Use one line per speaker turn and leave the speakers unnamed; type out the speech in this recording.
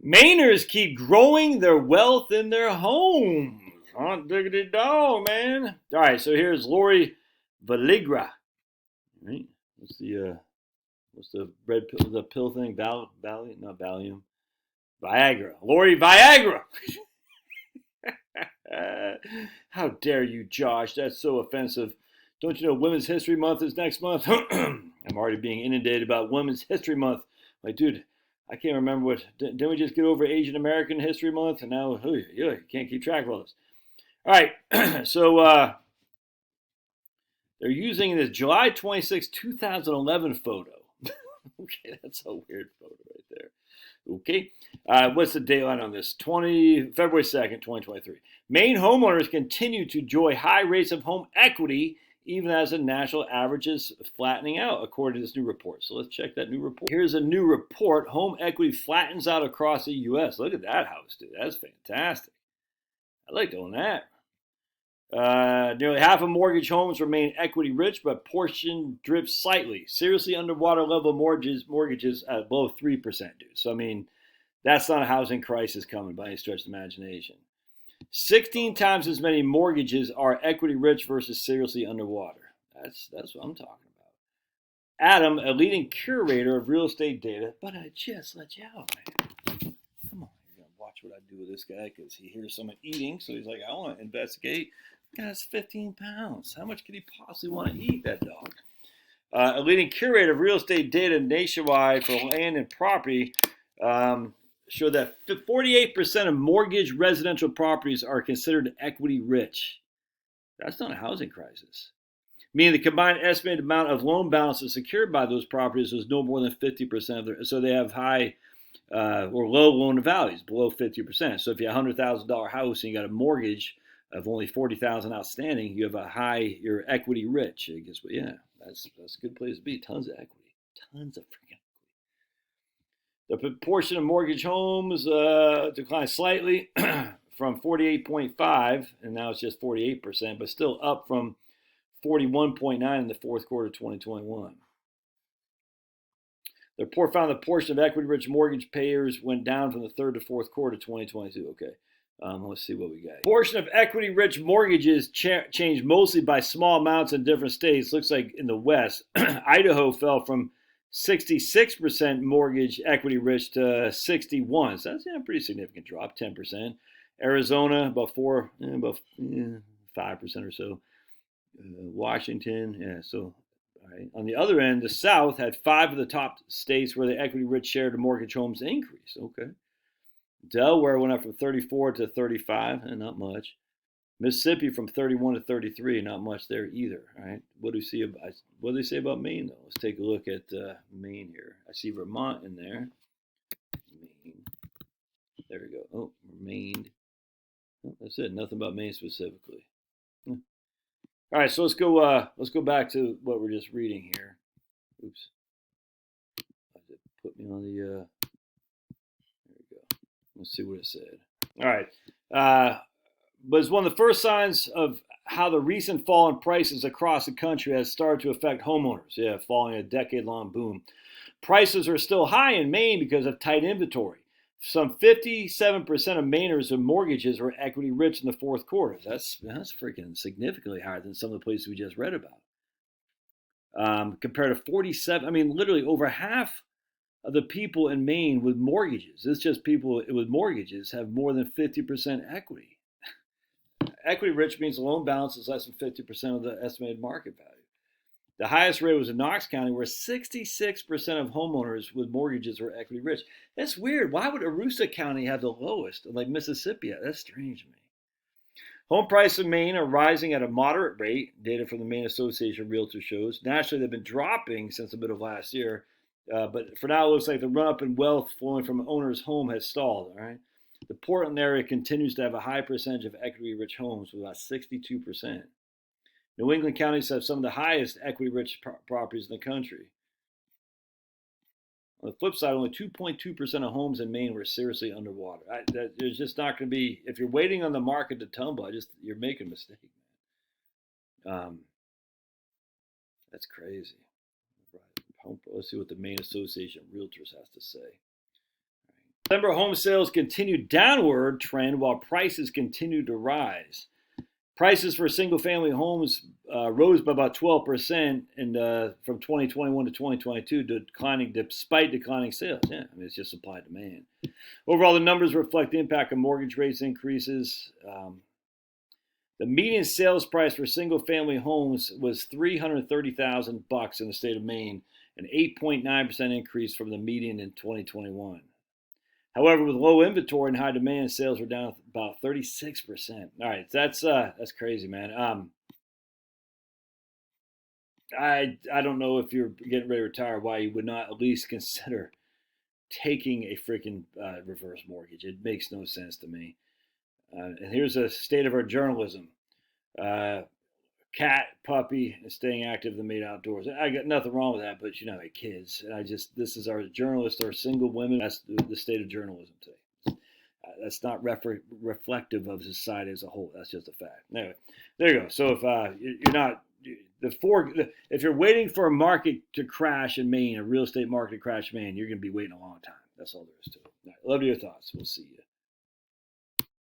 Mainers keep growing their wealth in their homes. Hot diggity dog, man. All right, so here's Lori Valigra. Right? What's the red pill? The pill thing? Not Valium. Viagra. Lori Viagra. How dare you, Josh? That's so offensive. Don't you know Women's History Month is next month? I'm already being inundated about Women's History Month. Like, dude, I can't remember what. Didn't we just get over Asian American History Month? And now, you can't keep track of all this. All right, so they're using this July 26, 2011 photo. Okay, that's a weird photo right there. Okay, what's the dateline on this? February 2nd, 2023. Maine homeowners continue to enjoy high rates of home equity even as the national average is flattening out, according to this new report. So let's check that new report. Here's a new report. Home equity flattens out across the U.S. Look at that house, dude. That's fantastic. I like doing that. Nearly half of mortgage homes remain equity rich, but portion drips slightly. Seriously underwater level mortgages at below 3%, dude. So, I mean, that's not a housing crisis coming by any stretch of the imagination. 16 times as many mortgages are equity rich versus seriously underwater. That's what I'm talking about. Adam, a leading curator of real estate data, but I just let you out, man. Come on, you're gonna watch what I do with this guy because he hears someone eating, so he's like, I want to investigate. Guy's 15 pounds. How much could he possibly want to eat, that dog? A leading curator of real estate data nationwide for land and property showed that 48% of mortgage residential properties are considered equity rich. That's not a housing crisis. Meaning the combined estimated amount of loan balances secured by those properties was no more than 50% of their. So they have high or low loan to values, below 50%. So if you have a $100,000 house and you got a mortgage of only $40,000 outstanding, you have you're equity rich. I guess, yeah, that's a good place to be. Tons of equity, tons of freaking equity. The proportion of mortgage homes declined slightly from 48.5, and now it's just 48%, but still up from 41.9 in the fourth quarter of 2021. The report found the portion of equity-rich mortgage payers went down from the third to fourth quarter of 2022. Okay. Let's see what we got. Portion of equity-rich mortgages changed mostly by small amounts in different states. Looks like in the West, Idaho fell from 66% mortgage equity-rich to 61. So that's a pretty significant drop, 10%. Arizona about 5% or so. Washington, yeah. So, all right. On the other end, the South had 5 of the top states where the equity-rich share of mortgage homes increased. Okay. Delaware went up from 34 to 35, and not much. Mississippi from 31 to 33, not much there either. All right. What do they say about Maine though? Let's take a look at Maine here. I see Vermont in there. Maine. There we go. Oh, Maine. Oh, that's it. Nothing about Maine specifically. All right. So let's go back to what we're just reading here. Oops. Put me on the. There we go. Let's see what it said. All right. But it's one of the first signs of how the recent fall in prices across the country has started to affect homeowners. Yeah, following a decade-long boom. Prices are still high in Maine because of tight inventory. Some 57% of Mainers with mortgages were equity rich in the fourth quarter. That's freaking significantly higher than some of the places we just read about. Compared to 47, I mean, literally over half of the people in Maine with mortgages, it's just people with mortgages, have more than 50% equity. Equity rich means the loan balance is less than 50% of the estimated market value. The highest rate was in Knox County, where 66% of homeowners with mortgages were equity rich. That's weird. Why would Aroostook County have the lowest, like Mississippi? That's strange to me. Home prices in Maine are rising at a moderate rate. Data from the Maine Association of Realtors shows. Nationally, they've been dropping since the middle of last year. But for now, it looks like the run-up in wealth flowing from owner's home has stalled. All right. The Portland area continues to have a high percentage of equity-rich homes, with about 62%. New England counties have some of the highest equity-rich properties in the country. On the flip side, only 2.2% of homes in Maine were seriously underwater. There's just not going to be, if you're waiting on the market to tumble, you're making a mistake, man. That's crazy. Right. Let's see what the Maine Association of Realtors has to say. December home sales continued downward trend while prices continued to rise. Prices for single-family homes rose by about 12% from 2021 to 2022, despite declining sales. Yeah, I mean, it's just supply and demand. Overall, the numbers reflect the impact of mortgage rates increases. The median sales price for single-family homes was $330,000 in the state of Maine, an 8.9% increase from the median in 2021. However, with low inventory and high demand, sales were down about 36%. All right, that's crazy, man. I don't know if you're getting ready to retire, why you would not at least consider taking a freaking reverse mortgage. It makes no sense to me. And here's a state of our journalism. Cat, puppy, and staying active in the Maine outdoors. I got nothing wrong with that, but you know, like kids. And this is our journalists, our single women. That's the state of journalism today. That's not reflective of society as a whole. That's just a fact. Anyway, there you go. So if you're not if you're waiting for a market to crash in Maine, a real estate market to crash in Maine, you're going to be waiting a long time. That's all there is to it. All right, love your thoughts. We'll see you.